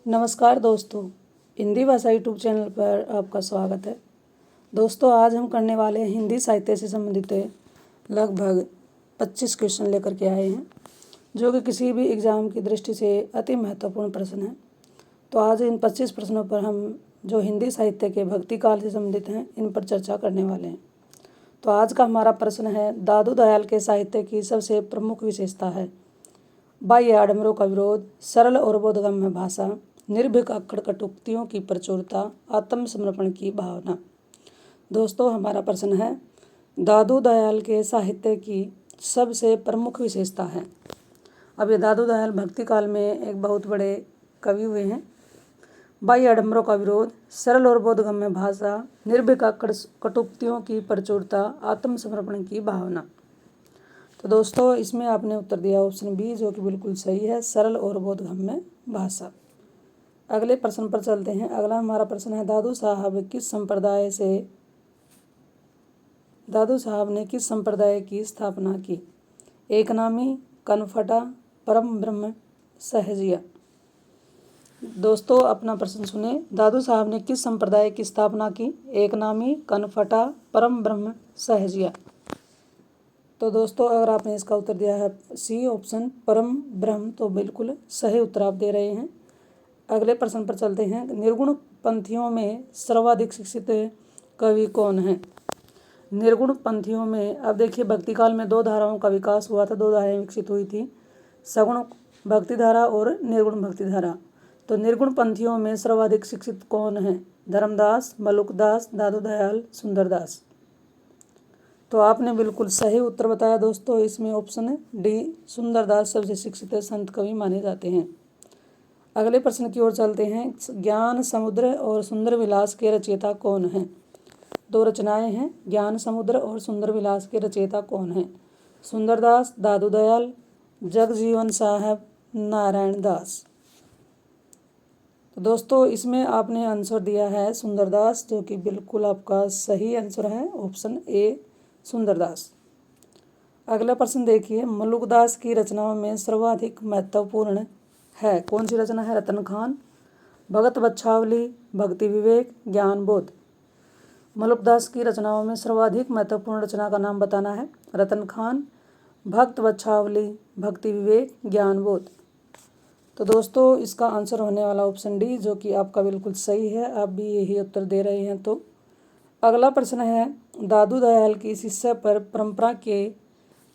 नमस्कार दोस्तों, हिंदी भाषा यूट्यूब चैनल पर आपका स्वागत है। दोस्तों, आज हम करने वाले हैं हिंदी साहित्य से संबंधित लगभग 25 क्वेश्चन लेकर के आए हैं, जो कि किसी भी एग्ज़ाम की दृष्टि से अति महत्वपूर्ण प्रश्न हैं। तो आज इन 25 प्रश्नों पर हम जो हिंदी साहित्य के भक्ति काल से संबंधित हैं, इन पर चर्चा करने वाले हैं। तो आज का हमारा प्रश्न है, दादू दयाल के साहित्य की सबसे प्रमुख विशेषता है। बाह्य आडंबरों का विरोध, सरल और बोधगम्य भाषा, निर्भीक अक्खड़ कटुक्तियों की प्रचुरता, आत्मसमर्पण की भावना। दोस्तों, हमारा प्रश्न है, दादू दयाल के साहित्य की सबसे प्रमुख विशेषता है। अब ये दादू दयाल भक्ति काल में एक बहुत बड़े कवि हुए हैं। बाह्य आडंबरों का विरोध, सरल और बोधगम्य भाषा, निर्भीक अक्खड़ कटुक्तियों की प्रचुरता, आत्मसमर्पण की भावना। तो दोस्तों, इसमें आपने उत्तर दिया ऑप्शन बी, जो कि बिल्कुल सही है, सरल और बोधगम्य भाषा। अगले प्रश्न पर चलते हैं। अगला हमारा प्रश्न है, दादू साहब ने किस संप्रदाय की स्थापना की? एकनामी, कनफटा, परम ब्रह्म, सहजिया। दोस्तों, अपना प्रश्न सुने। दादू साहब ने किस संप्रदाय की स्थापना की? एकनामी, कनफटा, परम ब्रह्म, सहजिया। तो दोस्तों, अगर आपने इसका उत्तर दिया है सी ऑप्शन परम ब्रह्म, तो बिल्कुल सही उत्तर आप दे रहे हैं। अगले प्रश्न पर चलते हैं। निर्गुण पंथियों में सर्वाधिक शिक्षित कवि कौन है? निर्गुण पंथियों में, अब देखिए, भक्ति काल में 2 धाराओं का विकास हुआ था, 2 धाराएं विकसित हुई थी, सगुण भक्ति धारा और निर्गुण भक्ति धारा। तो निर्गुण पंथियों में सर्वाधिक शिक्षित कौन है? धर्मदास, मलुकदास, दादू दयाल, सुंदरदास। तो आपने बिल्कुल सही उत्तर बताया दोस्तों। इसमें ऑप्शन डी, सुंदरदास सबसे शिक्षित संत कवि माने जाते हैं। अगले प्रश्न की ओर चलते हैं। ज्ञान समुद्र और सुंदर विलास के रचयिता कौन हैं? 2 रचनाएं हैं, ज्ञान समुद्र और सुंदर विलास के रचयिता कौन हैं? सुंदरदास, दादू दयाल, जगजीवन साहब, नारायण दास। तो दोस्तों, इसमें आपने आंसर दिया है सुंदरदास, जो कि बिल्कुल आपका सही आंसर है, ऑप्शन ए, सुंदरदास। अगला प्रश्न देखिए। मलुकदास की रचनाओं में सर्वाधिक महत्वपूर्ण है कौन सी रचना है? रतन खान, भगत बच्छावली, भक्ति विवेक, ज्ञान बोध। मलुकदास की रचनाओं में सर्वाधिक महत्वपूर्ण रचना का नाम बताना है। रतन खान, भक्त बच्छावली, भक्ति विवेक, ज्ञान बोध। तो दोस्तों, इसका आंसर होने वाला ऑप्शन डी, जो कि आपका बिल्कुल सही है। आप भी यही उत्तर दे रहे हैं। तो अगला प्रश्न है, दादू दयाल की शिष्य पर परंपरा के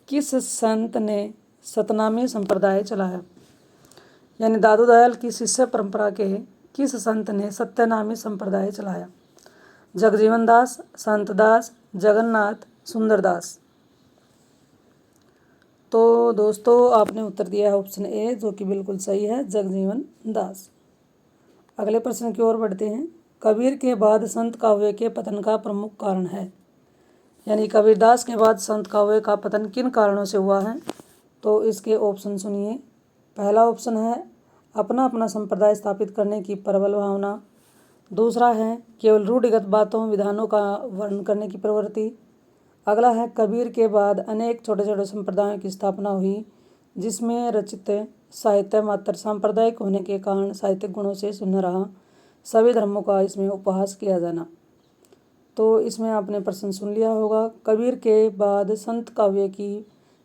किस संत ने सतनामी संप्रदाय चलाया? यानी दादू दयाल की शिष्य परंपरा के किस संत ने सत्यनामी संप्रदाय चलाया? जगजीवन दास, संत दास, जगन्नाथ, सुंदरदास। तो दोस्तों, आपने उत्तर दिया है ऑप्शन ए, जो कि बिल्कुल सही है, जगजीवन दास। अगले प्रश्न की ओर बढ़ते हैं। कबीर के बाद संत काव्य के पतन का प्रमुख कारण है? यानी कबीरदास के बाद संत काव्य का पतन किन कारणों से हुआ है? तो इसके ऑप्शन सुनिए। पहला ऑप्शन है अपना अपना संप्रदाय स्थापित करने की प्रबल भावना। दूसरा है केवल रूढ़िगत बातों विधानों का वर्णन करने की प्रवृत्ति। अगला है कबीर के बाद अनेक छोटे छोटे संप्रदायों की स्थापना हुई, जिसमें रचित साहित्य मात्र सांप्रदायिक होने के कारण साहित्यिक गुणों से शून्य रहा, सभी धर्मों का इसमें उपहास किया जाना। तो इसमें आपने प्रश्न सुन लिया होगा। कबीर के बाद संत काव्य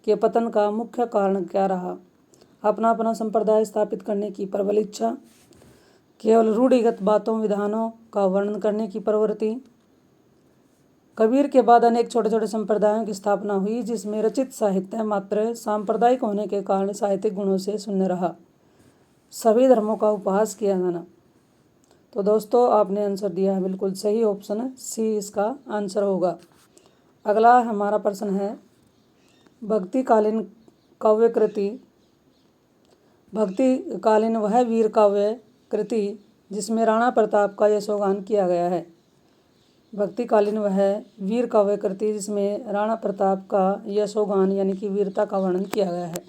के पतन का मुख्य कारण क्या रहा? अपना अपना संप्रदाय स्थापित करने की प्रबल इच्छा, केवल रूढ़िगत बातों विधानों का वर्णन करने की प्रवृत्ति, कबीर के बाद अनेक छोटे छोटे संप्रदायों की स्थापना हुई, जिसमें रचित साहित्य मात्र सांप्रदायिक होने के कारण साहित्यिक गुणों से शून्य रहा, सभी धर्मों का उपहास किया जाना। तो दोस्तों, आपने आंसर दिया है बिल्कुल सही, ऑप्शन सी इसका आंसर होगा। अगला हमारा प्रश्न है, भक्तिकालीन काव्य कृति, भक्तिकालीन वह वीर काव्य कृति जिसमें राणा प्रताप का यशोगान किया गया है। भक्तिकालीन वह वीर काव्य कृति जिसमें राणा प्रताप का यशोगान यानी कि वीरता का वर्णन किया गया है।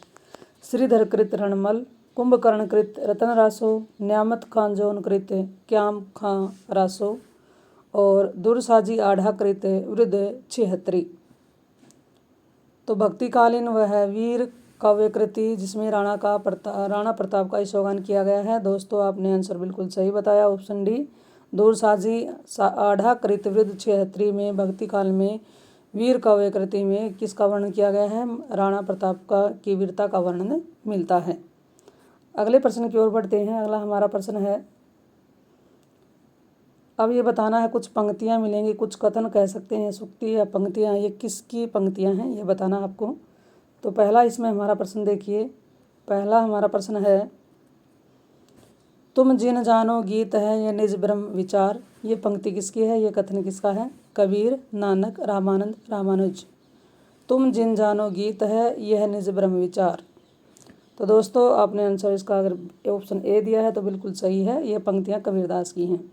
श्रीधर कृत रणमल, कुंभकर्ण कृत रतन रासो, न्यामत खान जोन कृत क्याम खां रासो और दुरसाजी आढ़ा कृत वृद्ध छिहत्तरी। तो भक्तिकालीन वह वीर काव्य कृति जिसमें राणा प्रताप का यशोगान किया गया है। दोस्तों आपने आंसर बिल्कुल सही बताया, ऑप्शन डी। दूरसाजी आढ़ा कृतवृत्त 76 में भक्ति काल में वीर काव्य कृति में किसका वर्णन किया गया है? राणा प्रताप की वीरता का वर्णन मिलता है। अगले प्रश्न की ओर बढ़ते हैं। अगला हमारा प्रश्न है, अब ये बताना है, कुछ पंक्तियां मिलेंगी, कुछ कथन कह सकते हैं, सूक्ति या पंक्तियां, ये किसकी पंक्तियां हैं ये बताना आपको। तो पहला इसमें हमारा प्रश्न देखिए, पहला हमारा प्रश्न है, तुम जिन जानो गीत है ये निज ब्रह्म विचार। ये पंक्ति किसकी है? ये कथन किसका है? कबीर, नानक, रामानंद, रामानुज। तुम जिन जानो गीत है यह निज ब्रह्म विचार। तो दोस्तों आपने आंसर इसका अगर ऑप्शन ए दिया है तो बिल्कुल सही है, ये पंक्तियां कबीरदास की हैं।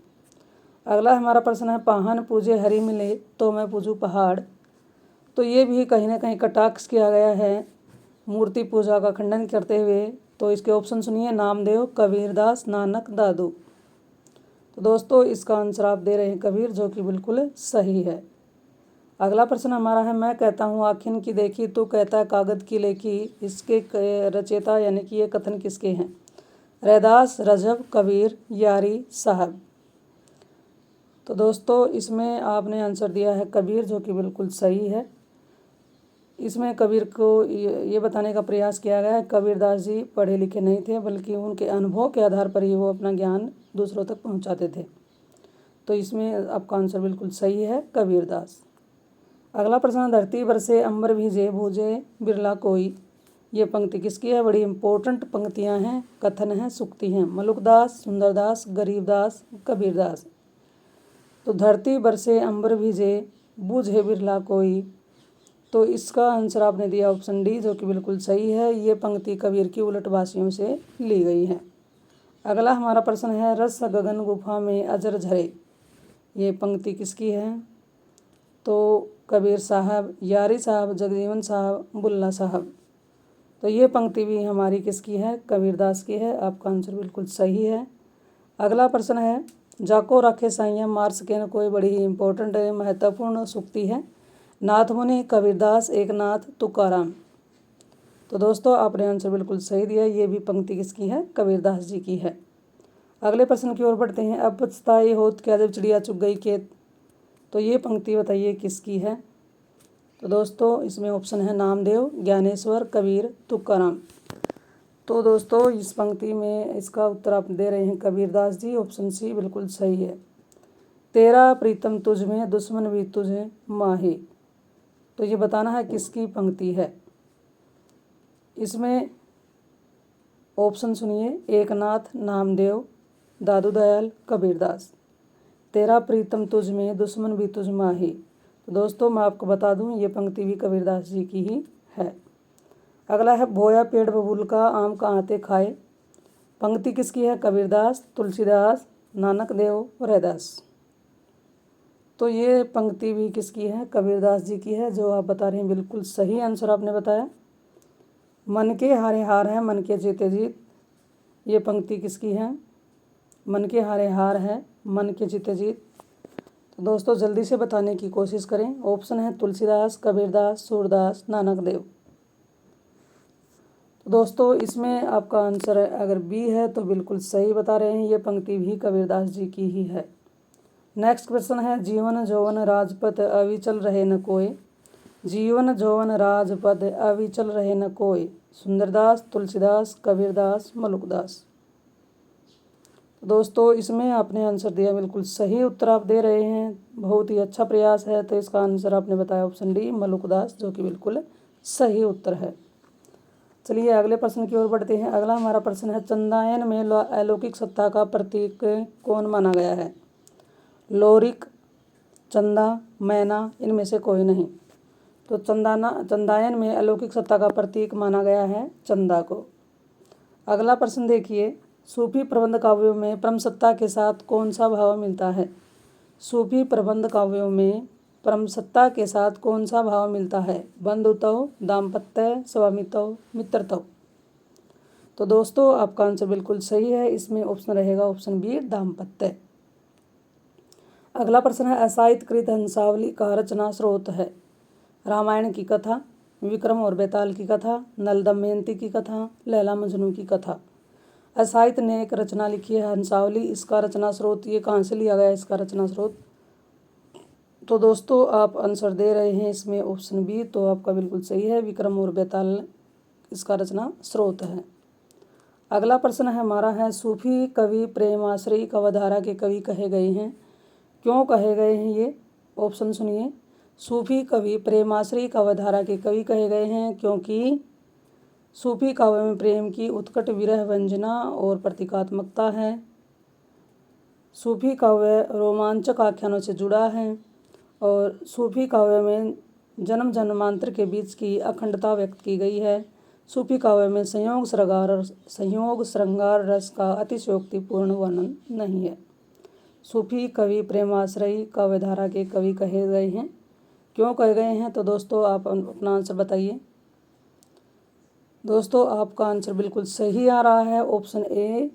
अगला हमारा प्रश्न है, पाहन पूजे हरि मिले तो मैं पूजूं पहाड़। तो ये भी कहीं ना कहीं कटाक्ष किया गया है मूर्ति पूजा का खंडन करते हुए। तो इसके ऑप्शन सुनिए, नामदेव, कबीरदास, नानक, दादू। तो दोस्तों इसका आंसर आप दे रहे हैं कबीर, जो कि बिल्कुल सही है। अगला प्रश्न हमारा है, मैं कहता हूँ आखिन की देखी तू कहता है कागद की लेखी। इसके रचयिता यानी कि ये कथन किसके हैं? रैदास, रजब, कबीर, यारी, साहब। तो दोस्तों इसमें आपने आंसर दिया है कबीर, जो कि बिल्कुल सही है। इसमें कबीर को ये बताने का प्रयास किया गया है, कबीरदास जी पढ़े लिखे नहीं थे, बल्कि उनके अनुभव के आधार पर ही वो अपना ज्ञान दूसरों तक पहुंचाते थे। तो इसमें आपका आंसर बिल्कुल सही है, कबीरदास। अगला प्रश्न, धरती बरसे अंबर भीजे भूजे बिरला कोई। ये पंक्ति किसकी है? बड़ी इंपॉर्टेंट पंक्तियां हैं, कथन हैं, सूक्ति हैं। मलुकदास, सुंदरदास, गरीबदास, कबीरदास। तो धरती बरसे अंबर भीजे बूझे बिरला कोई, तो इसका आंसर आपने दिया ऑप्शन डी, जो कि बिल्कुल सही है। ये पंक्ति कबीर की उलटवासियों से ली गई है। अगला हमारा प्रश्न है, रस गगन गुफा में अजर झरे। ये पंक्ति किसकी है? तो कबीर साहब, यारी साहब, जगजीवन साहब, बुल्ला साहब। तो ये पंक्ति भी हमारी किसकी है? कबीरदास की है। आपका आंसर बिल्कुल सही है। अगला प्रश्न है, जाको राखे साइया मार सके न कोई। बड़ी ही इंपॉर्टेंट महत्वपूर्ण सूक्ति है। नाथ मुनि, कबीरदास, एकनाथ, तुकाराम। तो दोस्तों आपने आंसर बिल्कुल सही दिया, ये भी पंक्ति किसकी है? कबीरदास जी की है। अगले प्रश्न की ओर बढ़ते हैं, अब पछताई होत क्या जब चिड़िया चुग गई खेत। तो ये पंक्ति बताइए किसकी है? तो दोस्तों इसमें ऑप्शन है नामदेव, ज्ञानेश्वर, कबीर, तुकाराम। तो दोस्तों इस पंक्ति में इसका उत्तर आप दे रहे हैं कबीरदास जी, ऑप्शन सी बिल्कुल सही है। तेरा प्रीतम तुझ में दुश्मन भी तुझे माहे। तो ये बताना है किसकी पंक्ति है। इसमें ऑप्शन सुनिए, एकनाथ, नामदेव, दादू दयाल, कबीरदास। तेरा प्रीतम तुझ में दुश्मन भी तुझ माहे। तो दोस्तों मैं आपको बता दूं ये पंक्ति भी कबीरदास जी की ही है। अगला है, बोया पेड़ बबूल का आम कहाँ ते खाए। पंक्ति किसकी है? कबीरदास, तुलसीदास, नानक देव, रैदास। तो ये पंक्ति भी किसकी है? कबीरदास जी की है, जो आप बता रहे हैं बिल्कुल सही आंसर आपने बताया। मन के हारे हार है, मन के जीते जीत। ये पंक्ति किसकी है? मन के हारे हार है, मन के जीते जीत। तो दोस्तों जल्दी से बताने की कोशिश करें। ऑप्शन है तुलसीदास, कबीरदास, सूरदास, नानक देव। तो दोस्तों इसमें आपका आंसर अगर बी है तो बिल्कुल सही बता रहे हैं, ये पंक्ति भी कबीरदास जी की ही है। नेक्स्ट क्वेश्चन है, जीवन जौवन राजपथ अविचल रहे न कोय। जीवन जौवन राजपथ अविचल रहे न कोय। सुंदरदास, तुलसीदास, कबीरदास, मलुकदास। दोस्तों इसमें आपने आंसर दिया बिल्कुल सही उत्तर आप दे रहे हैं, बहुत ही अच्छा प्रयास है। तो इसका आंसर आपने बताया ऑप्शन डी, मलुकदास, जो कि बिल्कुल सही उत्तर है। चलिए अगले प्रश्न की ओर बढ़ते हैं। अगला हमारा प्रश्न है, चंदायन में अलौकिक सत्ता का प्रतीक कौन माना गया है? लोरिक, चंदा, मैना, इनमें से कोई नहीं। तो चंदायन में अलौकिक सत्ता का प्रतीक माना गया है चंदा को। अगला प्रश्न देखिए, सूफी प्रबंध काव्यों में परम सत्ता के साथ कौन सा भाव मिलता है? सूफी प्रबंध काव्यों में परम सत्ता के साथ कौन सा भाव मिलता है? बंधुत्व, दाम्पत्य, स्वामित्व, मित्रत्व। तो दोस्तों आपका आंसर बिल्कुल सही है, इसमें ऑप्शन रहेगा ऑप्शन बी, दाम्पत्य। अगला प्रश्न है, असाहित्यकृत हंसावली का रचना स्रोत है? रामायण की कथा, विक्रम और बेताल की कथा, नल दमयंती की कथा, लैला मजनू की कथा। असाहित्य ने एक रचना लिखी है हंसावली। इसका रचना स्रोत ये कहाँ से लिया गया है, इसका रचना स्रोत? तो दोस्तों आप आंसर दे रहे हैं इसमें ऑप्शन बी, तो आपका बिल्कुल सही है, विक्रम और बेताल इसका रचना स्रोत है। अगला प्रश्न है हमारा है, सूफी कवि प्रेमाश्रयी कवधारा के कवि कहे गए हैं। क्यों कहे गए हैं ये? ऑप्शन सुनिए। सूफी कवि प्रेमाश्रयी कवधारा के कवि कहे गए हैं क्योंकि सूफी काव्य में प्रेम की उत्कट विरह व्यंजना और प्रतीकात्मकता है। सूफी काव्य रोमांचक आख्यानों से जुड़ा है और सूफी काव्य में जन्म जन्मांतर के बीच की अखंडता व्यक्त की गई है। सूफी काव्य में संयोग श्रृंगार रस का अतिशयोक्तिपूर्ण वर्णन नहीं है। सूफी कवि प्रेमाश्रयी काव्यधारा के कवि कहे गए हैं। क्यों कहे गए हैं? तो दोस्तों आप अपना आंसर बताइए। दोस्तों आपका आंसर बिल्कुल सही आ रहा है, ऑप्शन ए,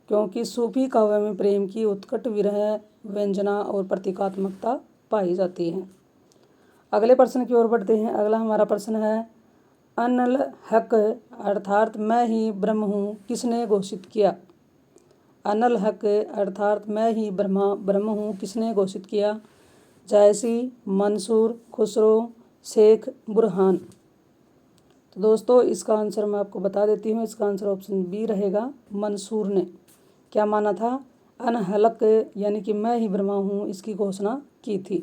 क्योंकि सूफी काव्य में प्रेम की उत्कट विरह व्यंजना और प्रतीकात्मकता पाई जाती है। अगले प्रश्न की ओर बढ़ते हैं। अगला हमारा प्रश्न है, अनल हक अर्थात मैं ही ब्रह्म हूँ किसने घोषित किया? अनल हक अर्थात मैं ही ब्रह्म हूँ किसने घोषित किया? जायसी, मंसूर, खुसरो, शेख बुरहान। तो दोस्तों इसका आंसर मैं आपको बता देती हूँ। इसका आंसर ऑप्शन बी रहेगा, मंसूर ने क्या माना था? अनहलक यानी कि मैं ही ब्रह्मा हूँ, इसकी घोषणा की थी।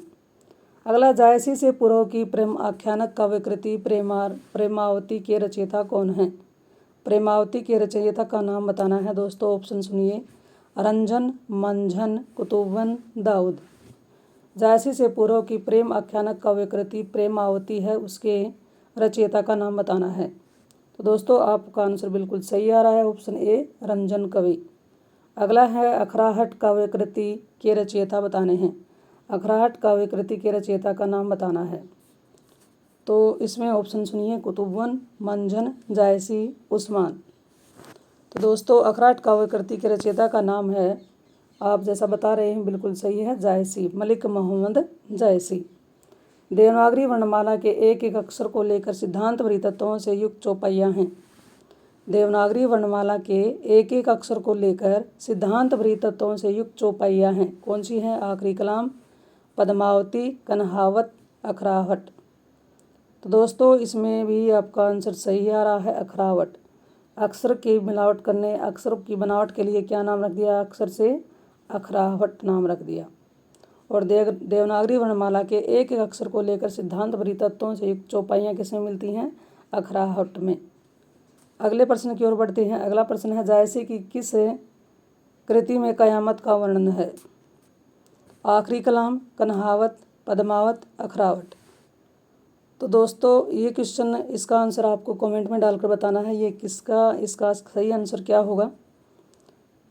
अगला, जायसी से पूर्व की प्रेम आख्यानक काव्यकृति प्रेमावती के रचयिता कौन है? प्रेमावती के रचयिता का नाम बताना है दोस्तों। ऑप्शन सुनिए, रंजन, मंझन, कुतुबन, दाऊद। जायसी से पूर्व की प्रेम आख्यानक काव्यकृति प्रेमावती है, उसके रचयिता का नाम बताना है। तो दोस्तों आपका आंसर बिल्कुल सही आ रहा है, ऑप्शन ए, रंजन कवि। अगला है, अखराहट काव्यकृति के रचयिता बताने हैं। अखराहट काव्यकृति के रचयिता का नाम बताना है। तो इसमें ऑप्शन सुनिए, कुतुबन, मंझन, जायसी, उस्मान। तो दोस्तों अखराहट काव्यकृति के रचयिता का नाम है, आप जैसा बता रहे हैं बिल्कुल सही है, जायसी, मलिक मोहम्मद जायसी। देवनागरी वर्णमाला के एक एक अक्षर को लेकर सिद्धांत भरी तत्वों से युक्त चौपाइयाँ हैं। देवनागरी वर्णमाला के एक एक अक्षर को लेकर सिद्धांत भरी तत्वों से युक्त चौपाइयाँ हैं। कौन सी हैं? आखिरी कलाम, पद्मावती, कन्हावत, अखराहट। तो दोस्तों इसमें भी आपका आंसर सही आ रहा है, अखरावट। अक्षर की मिलावट करने, अक्षर की बनावट के लिए क्या नाम रख दिया? अक्षर से अखरावट नाम रख दिया। और देवनागरी वर्णमाला के एक एक अक्षर को लेकर सिद्धांत भरी तत्वों से युक्त चौपाइयाँ किसमें मिलती हैं? अखराहट में। अगले प्रश्न की ओर बढ़ते हैं। अगला प्रश्न है, जायसी की किस कृति में कयामत का वर्णन है? आखिरी कलाम, कन्हावत, पद्मावत, अखरावट। तो दोस्तों ये क्वेश्चन, इसका आंसर आपको कमेंट में डालकर बताना है ये इसका सही आंसर क्या होगा।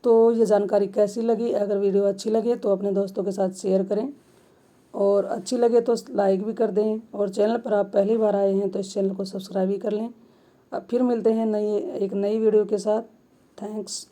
तो ये जानकारी कैसी लगी? अगर वीडियो अच्छी लगे तो अपने दोस्तों के साथ शेयर करें और अच्छी लगे तो लाइक भी कर दें। और चैनल पर आप पहली बार आए हैं तो इस चैनल को सब्सक्राइब भी कर लें। अब फिर मिलते हैं एक नई वीडियो के साथ। थैंक्स।